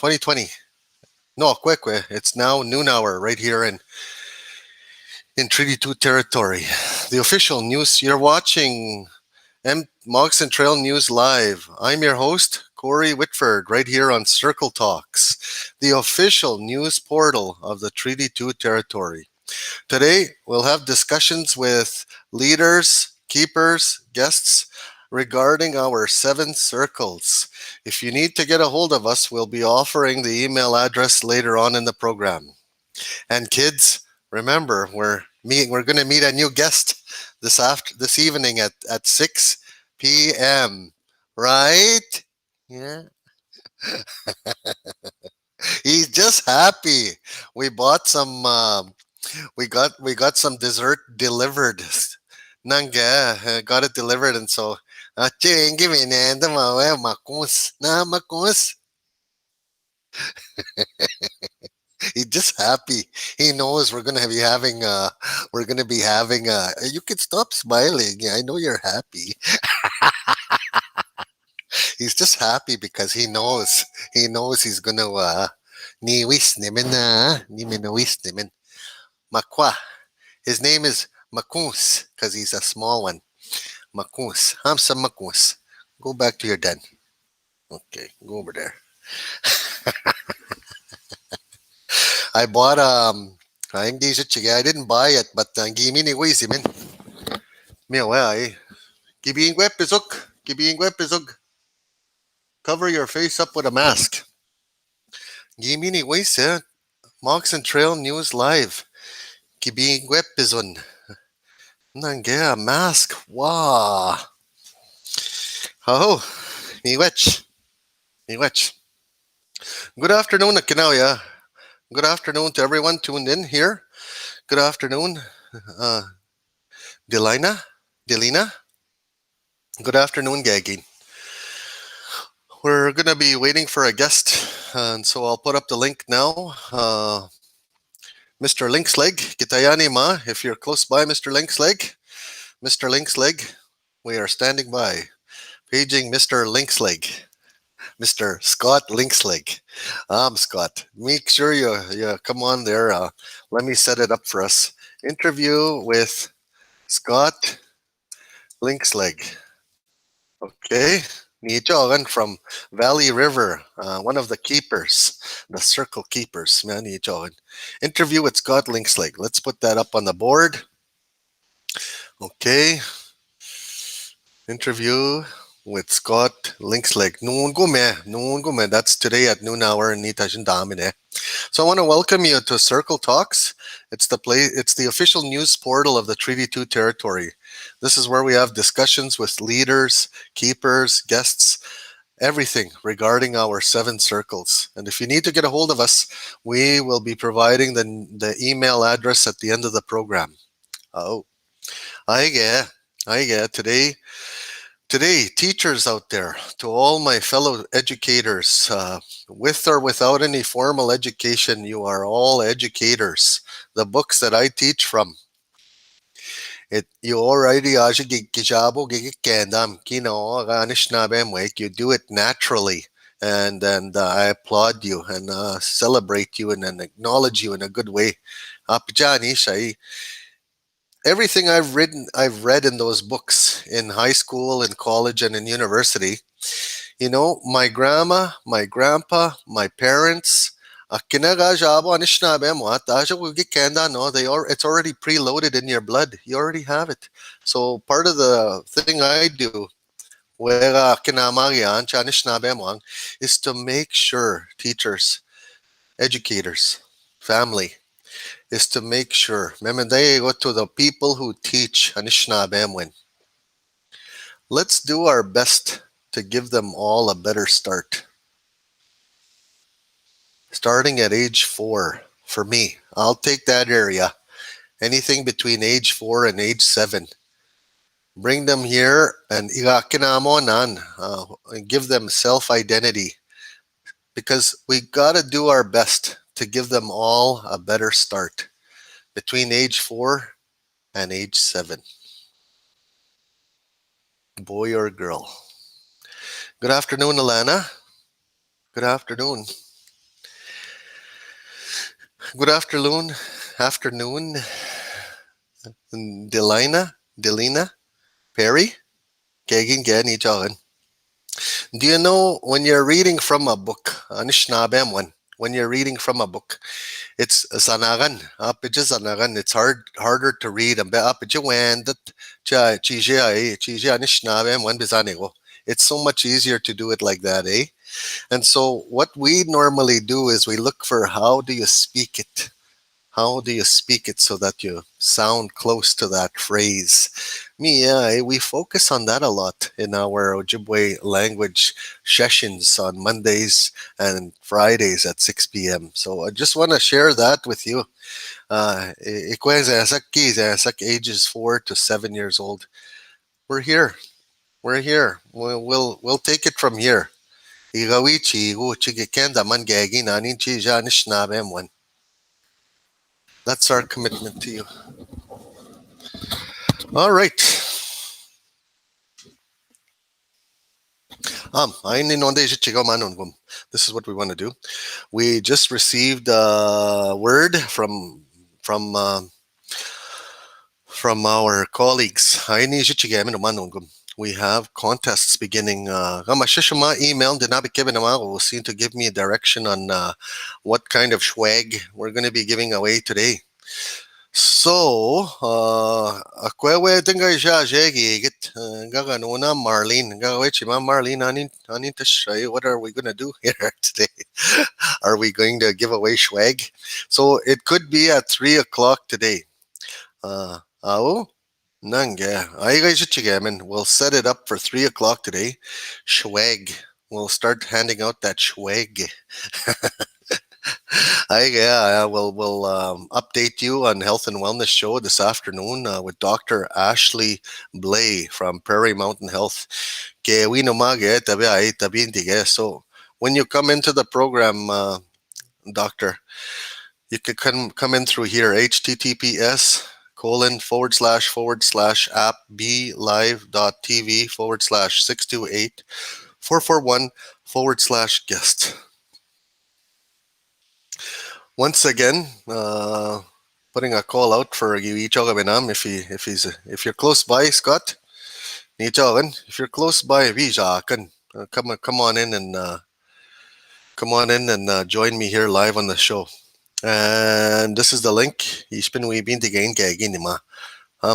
2020. No, quick. It's now noon hour right here in Treaty 2 territory. The official news. You're watching Mogs and Trail News Live. I'm your host, Corey Whitford, right here on Circle Talks, the official news portal of the Treaty 2 territory. Today, we'll have discussions with leaders, keepers, guests regarding our 7 circles. If you need to get a hold of us, we'll be offering the email address later on in the program. And kids, remember, we're going to meet a new guest this evening at 6 p.m. Right? Yeah. He's just happy. We bought some we got some dessert delivered. Nanga got it delivered, and so give me makus na makus. He's just happy. He knows we're gonna be having. You can stop smiling. I know you're happy. He's just happy because he knows he's gonna ni wis nimen na ni minawis nimen makwa. His name is Makus because he's a small one. Makus. Hamsa Makus. Go back to your den. Okay, go over there. I bought hindi siya chiga. I didn't buy it, but gimi ni Wisi min. Miya ay. Gibiing wepizog. Gibiing wepizog. Cover your face up with a mask. Gimi ni Wisi. Mox and Trail News Live. Gibiing wepizon. Nange a mask. Wow. Oh, miwech. Miwech. Good afternoon, Akinauya. Good afternoon to everyone tuned in here. Good afternoon, uh, Delina. Good afternoon, Gaggy. We're going to be waiting for a guest, and so I'll put up the link now. Mr. Linksleg, Kitayani Ma, if you're close by, Mr. Linksleg. Mr. Linksleg, we are standing by. Paging Mr. Linksleg. Mr. Scott Linksleg. I'm Scott. Make sure you come on there. Let me set it up for us. Interview with Scott Linksleg. Okay. Nijogan from Valley River, one of the keepers, the circle keepers. Nijogan. Interview with Scott Linksleg. Let's put that up on the board. Okay. Interview with Scott Linksleg. Noon gume. That's today at noon hour in Nitashin Damine. So I want to welcome you to Circle Talks. It's the official news portal of the Treaty 2 territory. This is where we have discussions with leaders, keepers, guests, everything regarding our 7 circles. And if you need to get a hold of us, we will be providing the email address at the end of the program. Oh, I get Today, teachers out there, to all my fellow educators, with or without any formal education, you are all educators. The books that I teach from, you already you do it naturally, and I applaud you and celebrate you and acknowledge you in a good way. Everything I've read in those books in high school, in college, and in university. My grandma, my grandpa, my parents, it's already preloaded in your blood. You already have it. So part of the thing I do is to make sure teachers, educators, family, is to make sure. Go to the people who teach Anishinaabe. Let's do our best to give them all a better start. Starting at age 4, for me, I'll take that area. Anything between age 4 and age 7. Bring them here and give them self-identity. Because we got to do our best to give them all a better start between age 4 and age 7. Boy or girl. Good afternoon, Alana. Good afternoon. Good afternoon, Delina, Perry, Kegin Gani Jagan. Do you know when you're reading from a book, Anishnabem one, when you're reading from a book, it's Zanagan, Zanagan, it's harder to read, and Apijawan that Chija Anishnabem one Bizanigo. It's so much easier to do it like that, eh? And so what we normally do is we look for how do you speak it? How do you speak it so that you sound close to that phrase? Me, yeah, we focus on that a lot in our Ojibwe language sessions on Mondays and Fridays at 6 p.m. So I just want to share that with you. Ages 4 to 7 years old. We're here. We're here. We'll take it from here. Igawichi, chigikenda mangagi nanin chijanish nabem one. That's our commitment to you. All right. This is what we want to do. We just received a word from uh, from our colleagues. We have contests beginning. Email will seem to give me a direction on what kind of swag we're going to be giving away today. So, akwewe tinga isha jegi git gaganuna Marlene gagawichi Marlene anin tashay. What are we gonna do here today? Are we going to give away swag? So it could be at 3 o'clock today. Ao nange aiga we'll set it up for 3 o'clock today. Swag. We'll start handing out that swag. I will update you on Health and Wellness Show this afternoon with Dr. Ashley Blay from Prairie Mountain Health. So when you come into the program, Doctor, you could come in through here, https://app blive.tv/628 441/guest. Once again, putting a call out for you each if you're close by, Scott. If you're close by, come on in and join me here live on the show. And this is the link. We've been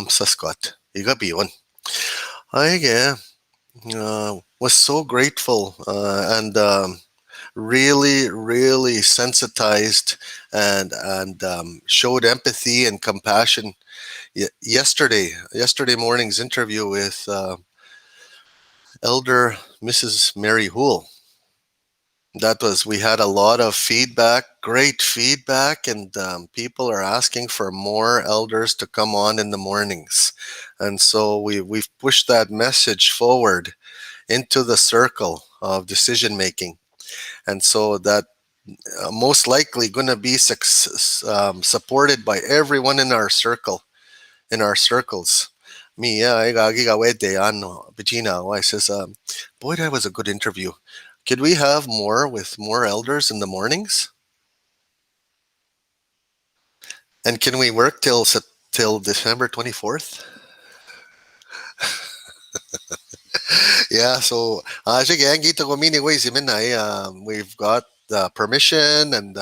Scott. You got be one. I was so grateful and really sensitized and showed empathy and compassion yesterday morning's interview with Elder Mrs. Mary Hoole. We had a lot of feedback, great feedback, and people are asking for more elders to come on in the mornings. And so we've pushed that message forward into the circle of decision making. And so that most likely going to be supported by everyone in our circles. Me, I says, boy, that was a good interview. Could we have more with more elders in the mornings? And can we work till December 24th? Yeah, so we've got the permission and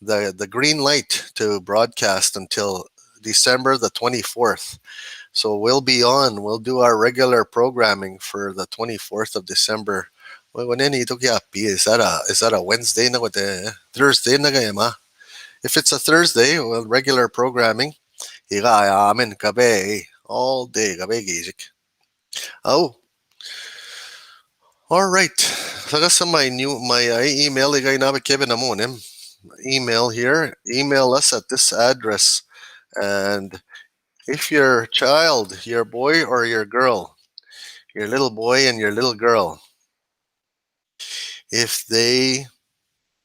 the green light to broadcast until December the 24th. So we'll do our regular programming for the 24th of December. Is that a Wednesday? Thursday? If it's a Thursday, well, regular programming. All day. Oh, all right. So that's my email. Email here. Email us at this address. And if your child, your boy or your girl, your little boy and your little girl, if they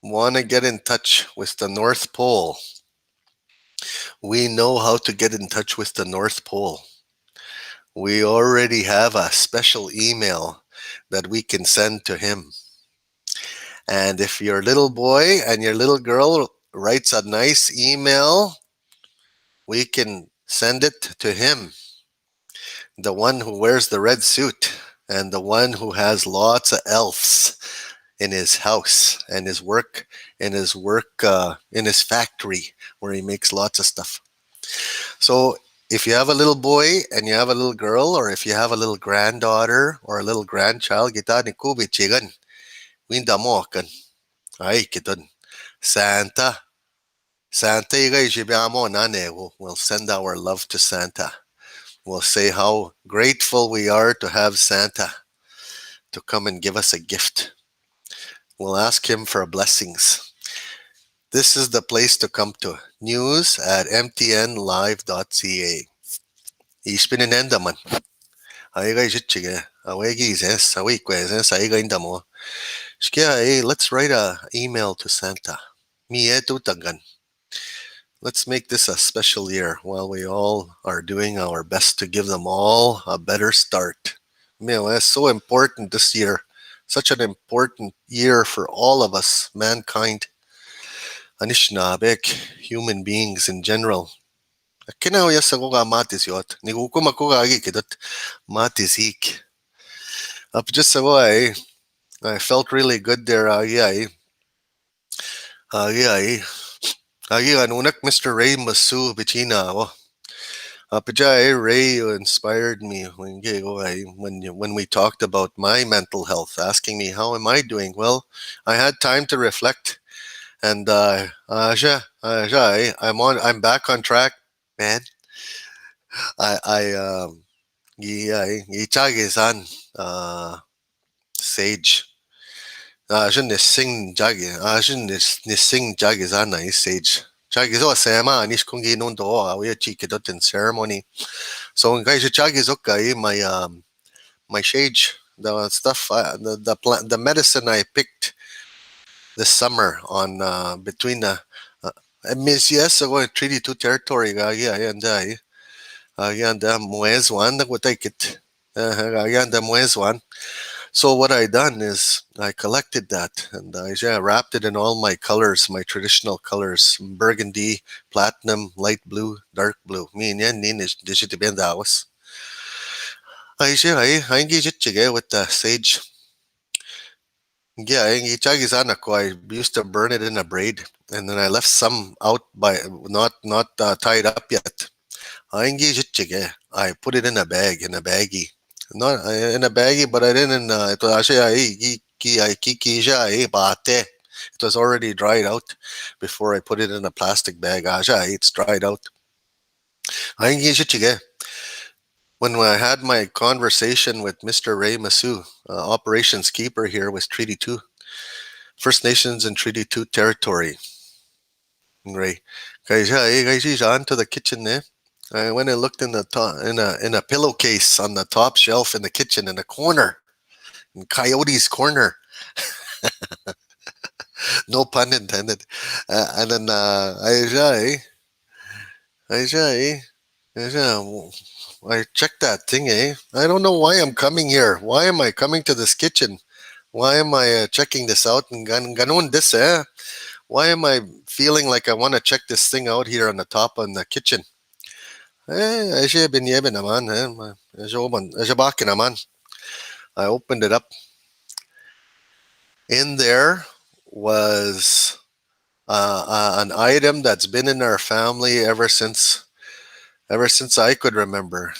want to get in touch with the North Pole, we know how to get in touch with the North Pole. We already have a special email that we can send to him. And if your little boy and your little girl writes a nice email, we can send it to him, the one who wears the red suit and the one who has lots of elves in his house and in his factory where he makes lots of stuff. So if you have a little boy and you have a little girl, or if you have a little granddaughter or a little grandchild, kita ni kubi chigan, winda mo kan. Ay, kiton. Santa. Santa, we'll send our love to Santa. We'll say how grateful we are to have Santa to come and give us a gift. We'll ask him for blessings. This is the place to come to. News at mtnlive.ca. Ispinenenda man. Aiga jitchige. Awegi zes. Awikwe zes. Aiga indamo. Shkia, let's write a email to Santa. Mie tutangan. Let's make this a special year while we all are doing our best to give them all a better start. It's so important this year. Such an important year for all of us, mankind. Anishinabek, human beings in general. Kinaw yas ako ka matis yot. Nigukum ako ka agi kidot matisik. Up just ako I felt really good there agi anunak Mr. Ray Masu Bichina ako. Pajay Ray inspired me when we talked about my mental health, asking me how am I doing. Well, I had time to reflect, and I'm back on track, man. Ichage-san, sage. Nising Jagizana is sage. Jagizo Sama Nishkungi Nundo, we a cheeky dot in ceremony. So in guys, Jagizoka, my shade, the stuff, the medicine I picked this summer on between the Miss yes, I go Treaty 2 territory, and Muez one, that would take it. And the Muez one. So what I done is I collected that and I wrapped it in all my colors, my traditional colors: burgundy, platinum, light blue, dark blue. Me and yan nin is digitibendawas. I engage it with the sage. Yeah, I used to burn it in a braid, and then I left some out by not tied up yet. I engage it. I put it in a bag, in a baggie. Not in a baggie, but I didn't. It was actually bate. It was already dried out before I put it in a plastic bag. It's dried out. I engage it. When I had my conversation with Mr. Ray Masu, operations keeper here with Treaty 2, First Nations and Treaty 2 territory. Ray, guys, on to the kitchen there. I went and looked in the in a pillowcase on the top shelf in the kitchen in the corner, in Coyote's corner. No pun intended. And then I checked that thing. I don't know why I'm coming here. Why am I coming to this kitchen? Why am I checking this out? And ganon this Why am I feeling like I want to check this thing out here on the top on the kitchen? I opened it up. In there was an item that's been in our family ever since I could remember.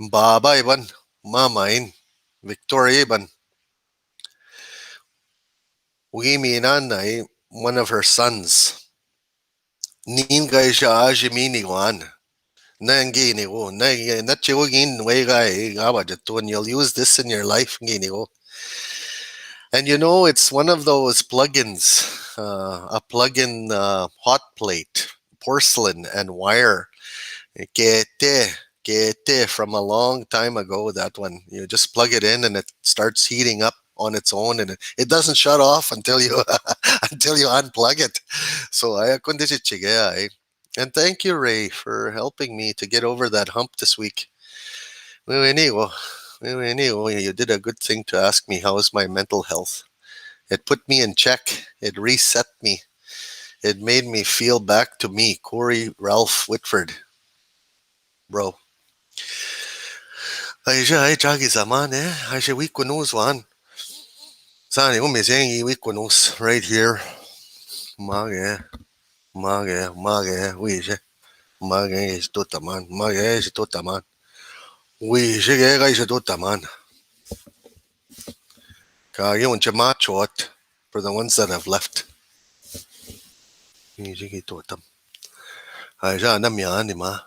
Baba iban, mamain, Victoria iban. Wimi nanay, one of her sons. Nin gay siya ajimini wan. Nangini ko, nachiwagin way guy, when you'll use this in your life, gini ko. And it's one of those plugins, a plug-in hot plate, porcelain and wire. Kete from a long time ago. That one, you just plug it in and it starts heating up on its own, and it doesn't shut off until you until you unplug it. So I and thank you, Ray, for helping me to get over that hump this week. You did a good thing to ask me how is my mental health. It put me in check. It reset me. It made me feel back to me, Corey Ralph Whitford, bro. Ay jagi zaman Ay we kunus one. Sani saying we kunus right here. Mage, we Mage is totaman. Mage is totaman. We shige is totaman. Kage un chamachot for the ones that have left. Shige totam. Ay namyanima.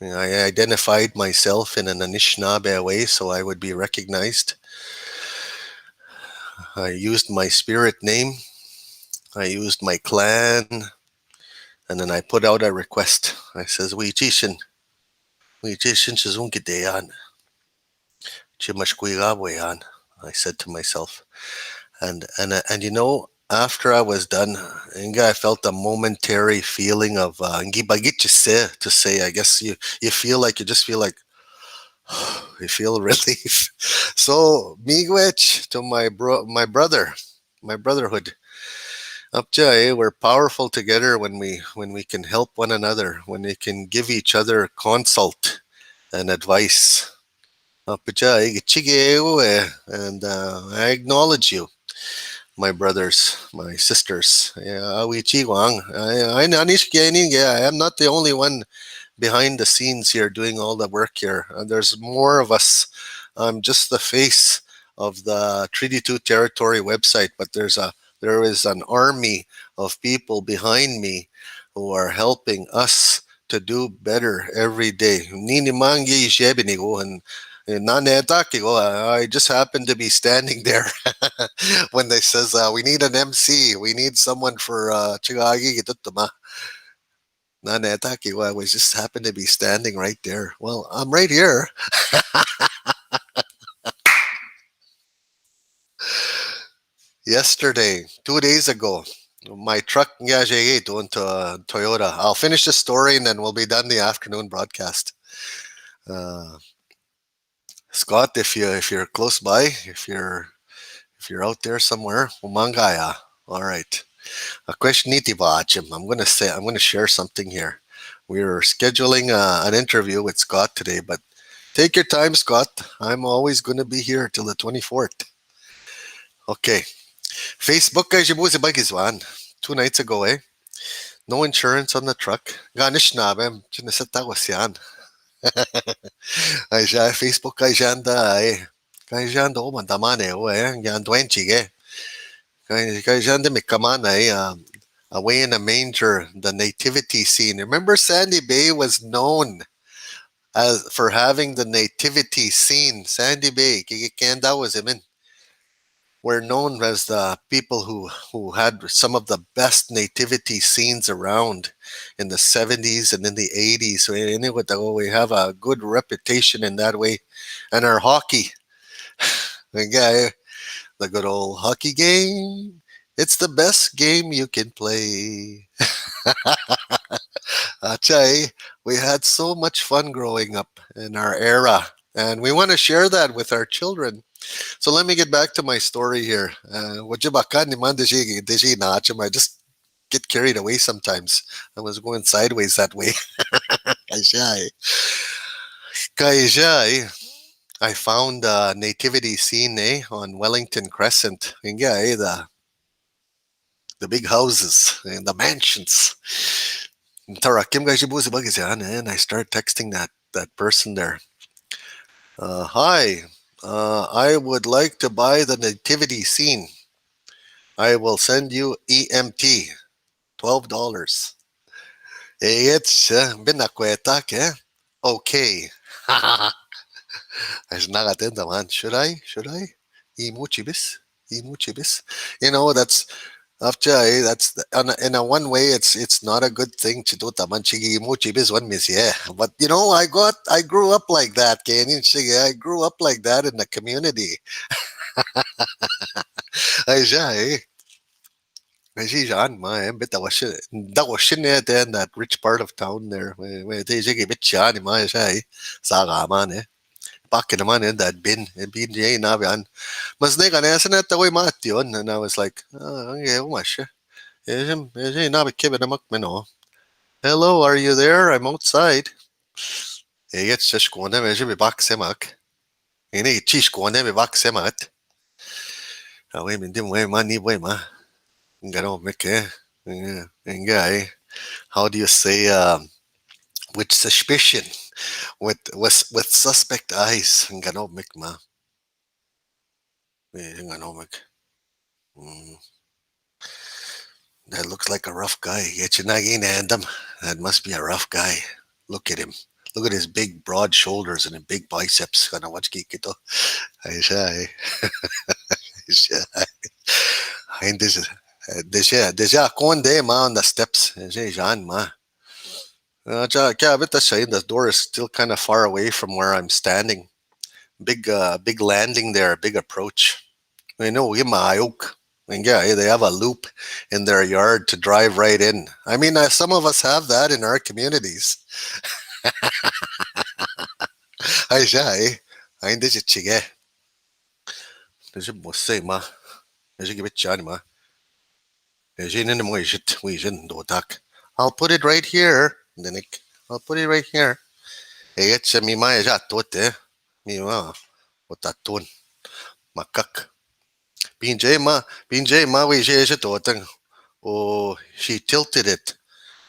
I identified myself in an Anishinaabe way so I would be recognized. I used my spirit name. I used my clan. And then I put out a request. I says, we jishin shizunkideyan. Chimashkuigawayan. I said to myself. And you know, after I was done, I felt a momentary feeling of to say, I guess you feel like you just feel like you feel relief. So miigwech to my brother, my brotherhood. Upjay, we're powerful together when we can help one another, when we can give each other consult and advice. Upjay, and I acknowledge you, my brothers, my sisters. Yeah, I am not the only one behind the scenes here doing all the work here. There's more of us. I'm just the face of the Treaty 2 Territory website, but there is an army of people behind me who are helping us to do better every day. Nini mangi ishebinigo and I just happened to be standing there when they says we need an MC, we need someone for Chigagi Gitutuma. I was just happened to be standing right there. Well, I'm right here. Yesterday, 2 days ago, my truck doon to Toyota. I'll finish the story and then we'll be done the afternoon broadcast. Uh, Scott, if you're close by, if you're out there somewhere, umangaya. All right. A question I'm going to share something here. We're scheduling an interview with Scott today, but take your time, Scott. I'm always going to be here till the 24th. Okay. Facebook guys, one. 2 nights ago, no insurance on the truck. Ganish nabe, chinisata ko siyan. Ay siya, Facebook kay janda Kay janda ko mandaman Yan 20 Kay janda mikamana Away in a Manger, the nativity scene. Remember Sandy Bay was known as for having the nativity scene. Sandy Bay, Kikikenda was him in. Were known as the people who had some of the best nativity scenes around in the 70s and in the 80s. So anyway, we have a good reputation in that way. And our hockey, the good old hockey game. It's the best game you can play. Achai, we had so much fun growing up in our era, and we want to share that with our children. So let me get back to my story here. I just get carried away sometimes. I was going sideways that way. Kajai. Kajai. I found a nativity scene on Wellington Crescent. The big houses and the mansions. And I start texting that person there. Hi, I would like to buy the nativity scene. I will send you EMT, $12. It's binakweta ke? Okay. I nakatenda man. Should I? Should I? Imuchibis? Imuchibis? That's after in a one way it's not a good thing to do taman chigi muchibis one miss yeah. But I grew up like that, Kenyan Shige. I grew up like that in the community. Ay siya Ay siya ma bit that was there in that rich part of town there. Where they sige bit siya ni ma siya Saga man Back naman that bin jay na yan. Mas ne kanesa na tawoy mat yun. And I was like, okay, umasya. Hello, are you there? I'm outside. Eget Skåne med ikke bak semak. Ine ikke Skåne med bak semat. Away min dim way money way ma. Ngano meke. Ngay. How do you say with suspicion? With suspect eyes. Ngano mek ma. Ngano mek. Mm, that looks like a rough guy. Yechinagi Nandam. That must be a rough guy. Look at him. Look at his big, broad shoulders and big biceps. Kana watch kito. Ay siya eh. Ay siya. Ay hindi siya. Deja konde ma on the steps. Ay Jean ma. Yeah, but that's saying the door is still kind of far away from where I'm standing. Big landing there, big approach. I know, Imaayok. And yeah, they have a loop in their yard to drive right in. I mean, some of us have that in our communities. Ay siya eh. Ay hindi siya chige. Hindi siya mo say ma. Hindi siya gibit siya ma. Hindi siya nini mo ishit. I'll put it right here. Dinik. I'll put it right here. Eget siya mi ma siya tot eh. Mi ma. Otatun. Makak. BJ ma we siya totang. Oh, she tilted it.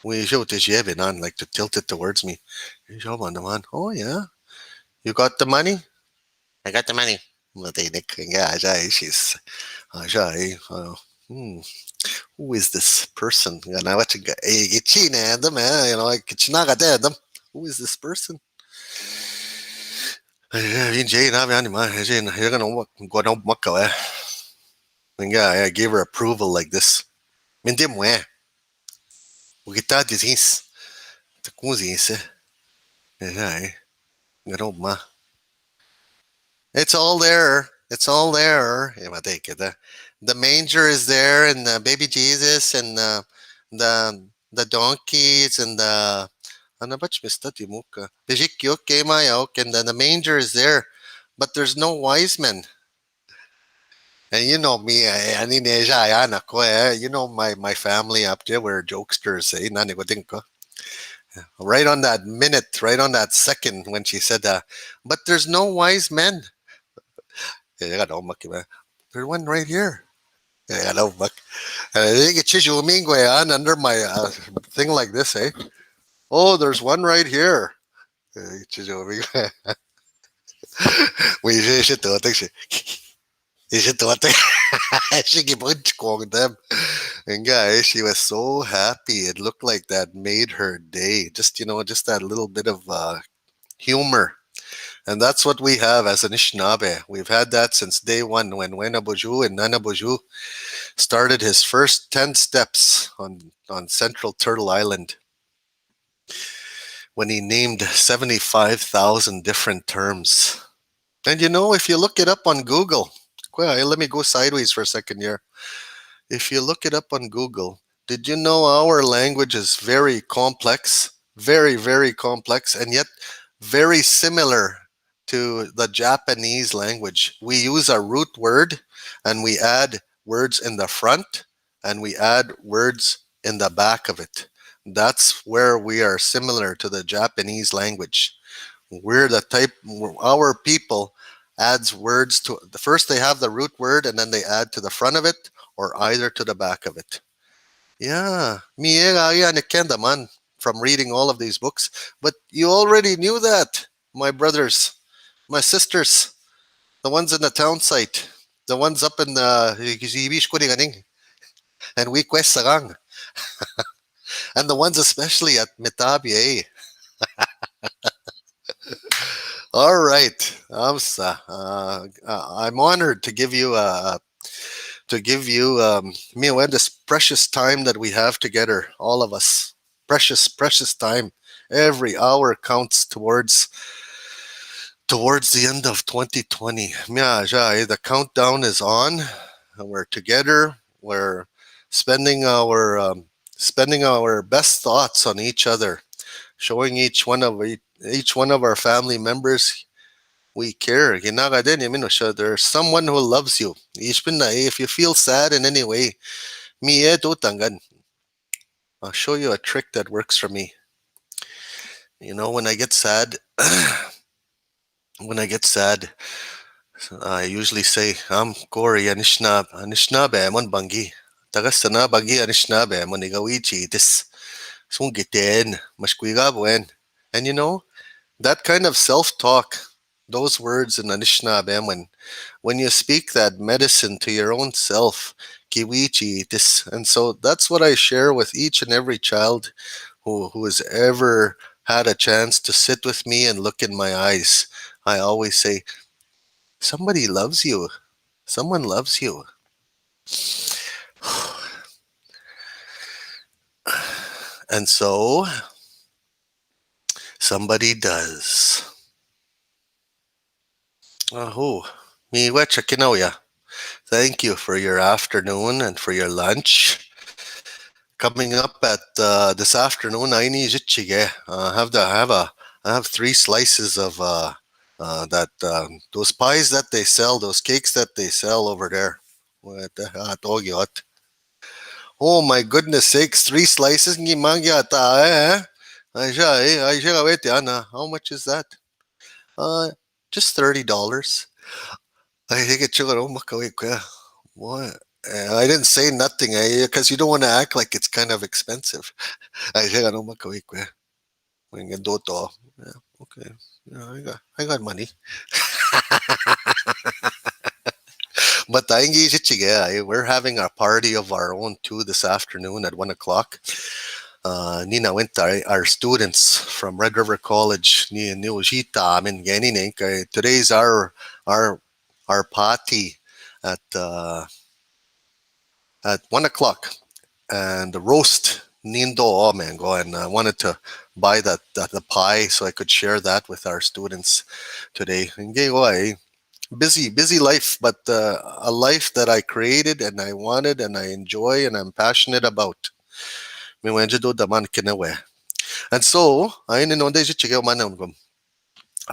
We showed this on like to tilt it towards me. Oh yeah. You got the money? I got the money. Yeah, she's hmm, who is this person? You know, who is this person? Yeah, I gave her approval like this. It's all there. It's all there. The manger is there, and the baby Jesus, and the donkeys, and the ano ba mista timuka? And then the manger is there, but there's no wise men. And you know me, you know my family up there, we're jokesters, eh? Nani ko din ko. Right on that minute, right on that second when she said that, but there's no wise men. There's one right here. I think it's under my thing like this, eh? Oh, there's one right here. We should do it. You should do it. She keep on them. And guys, she was so happy. It looked like that made her day. Just just that little bit of humor. And that's what we have as an Anishinaabe. We've had that since day one when Wenaboju and Nanaboju started his first 10 steps on Central Turtle Island when he named 75,000 different terms. And if you look it up on Google, let me go sideways for a second here. If you look it up on Google, did you know our language is very complex, very, very complex, and yet very similar to the Japanese language? We use a root word and we add words in the front and we add words in the back of it. That's where we are similar to the Japanese language. We're the type, our people adds words to the first, they have the root word and then they add to the front of it or either to the back of it. Yeah, man, from reading all of these books. But you already knew that, my brothers, my sisters, the ones in the town site, the ones up in the and we Sarang, and the ones especially at Metabi. All right, Amsa. I'm honored to give you this precious time that we have together, all of us. Precious time. Every hour counts towards the end of 2020. The countdown is on. We're together. We're spending our best thoughts on each other, showing each one of our family members we care. There's someone who loves you. If you feel sad in any way, Mi do tangan. I'll show you a trick that works for me. You know, when I get sad, when I get sad, I usually say, "I'm Corey Anishnab Amon Bangi. Tagastana Bangi Anishnab Amon Igawichi. This Sungiten Mashquigabwen." And you know, that kind of self-talk, those words in Anishinaabe, when you speak that medicine to your own self, kiwichi, this, and so that's what I share with each and every child who has ever had a chance to sit with me and look in my eyes. I always say, somebody loves you. Someone loves you. And so somebody does. Oh, mi ya. Thank you for your afternoon and for your lunch. Coming up at this afternoon, I need I have 3 slices of that those pies that they sell, those cakes that they sell over there. What the hot? Oh my goodness sakes, 3 slices ngi mangyata eh? Ay siya wait yana. How much is that? Uh just $30. I think it's what? I didn't say nothing because you don't want to act like it's kind of expensive. Ay siya makawik ko. When doto. Yeah, okay. Yeah, I got money. But we're having a party of our own too this afternoon at 1 o'clock. Nina went our students from Red River College. Ni Ujita. I mean, today's our our party at uh, at 1 o'clock, and the roast nindo mango, and I wanted to buy the pie so I could share that with our students today. And busy life, but a life that I created and I wanted and I enjoy and I'm passionate about. May medyo do daman kinawe. And so, I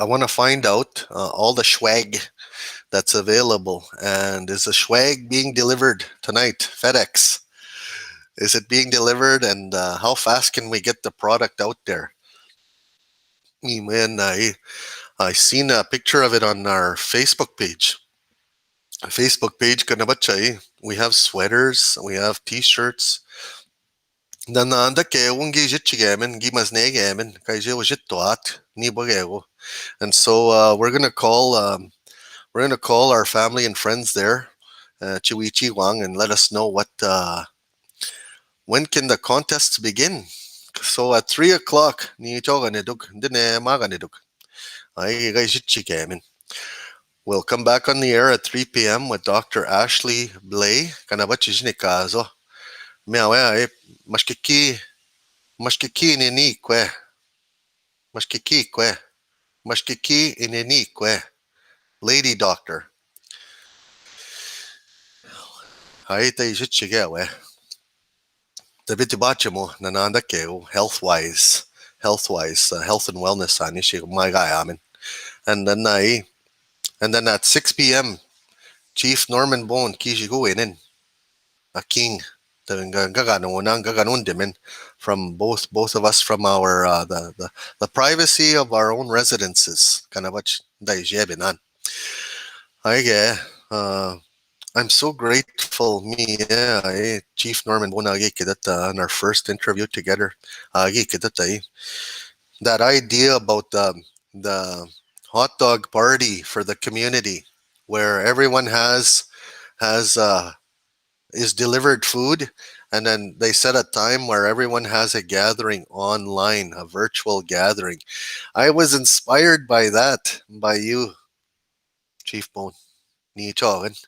want to find out all the swag that's available. And is the swag being delivered tonight? FedEx. Is it being delivered? And how fast can we get the product out there? Man, I seen a picture of it on our Facebook page. Facebook page ka na ba chay? We have sweaters, we have t-shirts. Nananda ke ungi jitchigamen, gimasnegamen, kaije was jittoat, ni bagego. And so we're gonna call our family and friends there, Chiwichi Wang, and let us know when can the contests begin. So at 3 o'clock, ni choganidug, dine maganidug. Ay jitchigamen. We'll come back on the air at 3 p.m. with Dr. Ashley Blay. Kanabachishnikazo. Miawe, mashkiki, mashkiki ninique, mashkikique, mashkiki ininique. Lady Doctor. Haita ishichigewe. Tabitibachimo, nananda keo, health and wellness anishi, my guy, amen. And then at 6 p.m., Chief Norman Bone, Kishigo in. A king from both of us from our the privacy of our own residences kanabach daijebinan aige I'm so grateful me Chief Norman Bonagi kidata on our first interview together agi kidata that idea about the hot dog party for the community where everyone has is delivered food, and then they set a time where everyone has a gathering online, a virtual gathering. I was inspired by that, by you, Chief Bone. Ni Chogan.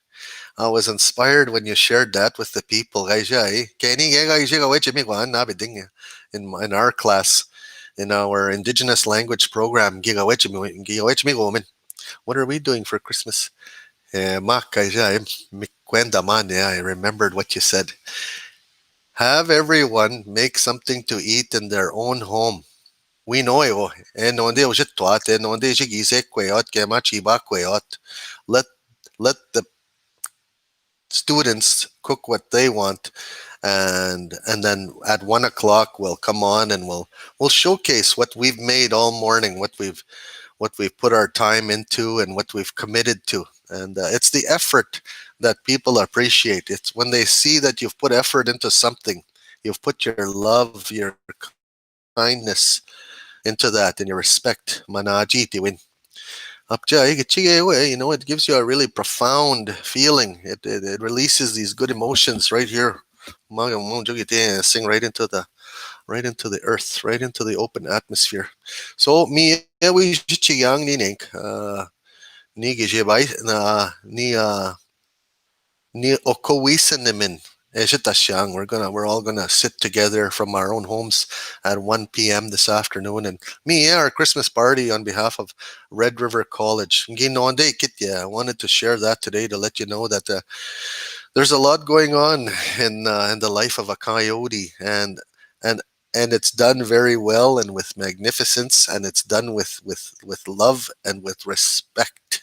I was inspired when you shared that with the people. In our class, in our indigenous language program, what are we doing for Christmas? I remembered what you said. Have everyone make something to eat in their own home. We know it. And onde o jitwat, and onde jigise kweyot, kema chiba kweyot. Let let the students cook what they want, and then at 1 o'clock we'll come on and we'll showcase what we've made all morning, what we've put our time into, and what we've committed to. And it's the effort that people appreciate. It's when they see that you've put effort into something, you've put your love, your kindness into that, and your respect. Manajiti win. It gives you a really profound feeling. It releases these good emotions right here. Sing right into the earth, right into the open atmosphere. So we yang ni ning ni gijibai na ni okowisen. We're all gonna sit together from our own homes at 1 p.m. this afternoon, and our Christmas party on behalf of Red River College. I wanted to share that today to let you know that there's a lot going on in the life of a coyote, and and it's done very well and with magnificence, and it's done with love and with respect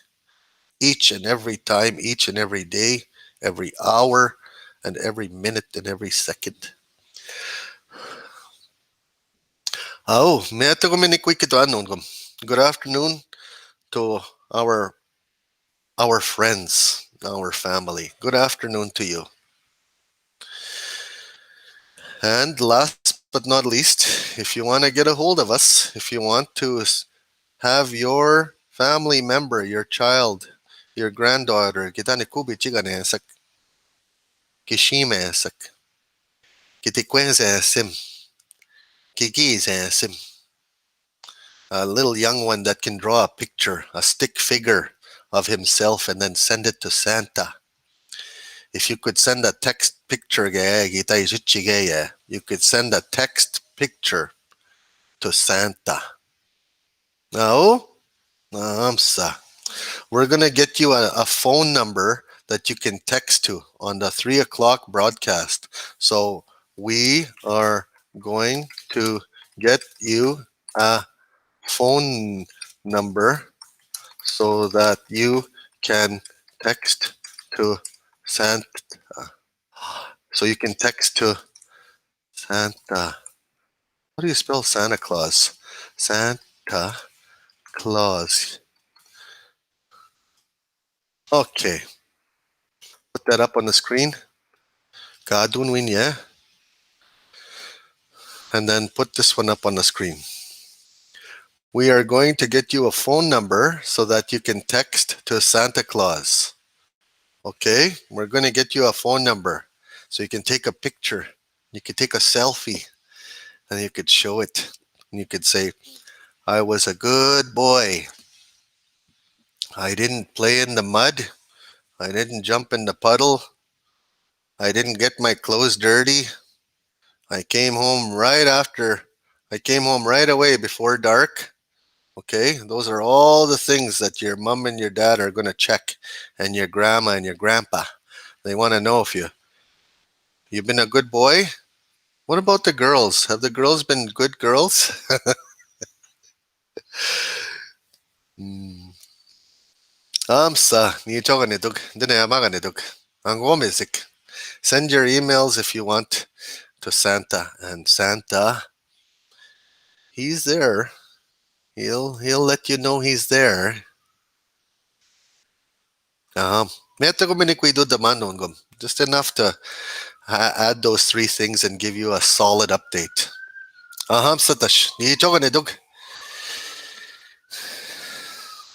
each and every time, each and every day, every hour, and every minute and every second. May good afternoon to our our friends, our family. Good afternoon to you. And last but not least, if you want to get a hold of us, if you want to have your family member, your child, your granddaughter, kitani kubi chigane sak kishime sak kitikwenze sim kikize sim, a little young one that can draw a picture, a stick figure of himself, and then send it to Santa. If you could send a text picture, you could send a text picture to Santa. No? Namsa. We're going to get you a phone number that you can text to on the 3 o'clock broadcast. So we are going to get you a phone number so that you can text to Santa. So you can text to Santa. How do you spell Santa Claus? Santa Claus. Okay, put that up on the screen. Kadun win, yeah. And then put this one up on the screen. We are going to get you a phone number so that you can text to Santa Claus. Okay, we're going to get you a phone number so you can take a picture. You could take a selfie and you could show it. And you could say, I was a good boy. I didn't play in the mud. I didn't jump in the puddle. I didn't get my clothes dirty. I came home right after. I came home right away before dark. Okay, those are all the things that your mom and your dad are going to check, and your grandma and your grandpa. They want to know if you've been a good boy. What about the girls? Have the girls been good girls? Hmm. Ni choga ni dug. Dine amaga ni dug. Ang music. Send your emails if you want to Santa, and Santa, he's there. He'll let you know he's there. Um, Meto ko minikwido daman nun, just enough to add those three things and give you a solid update. Satash. Ni choga ni dug.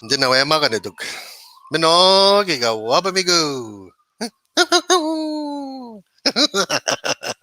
Hindi na wema ka ni dug. Minog, ikaw, wabamigo.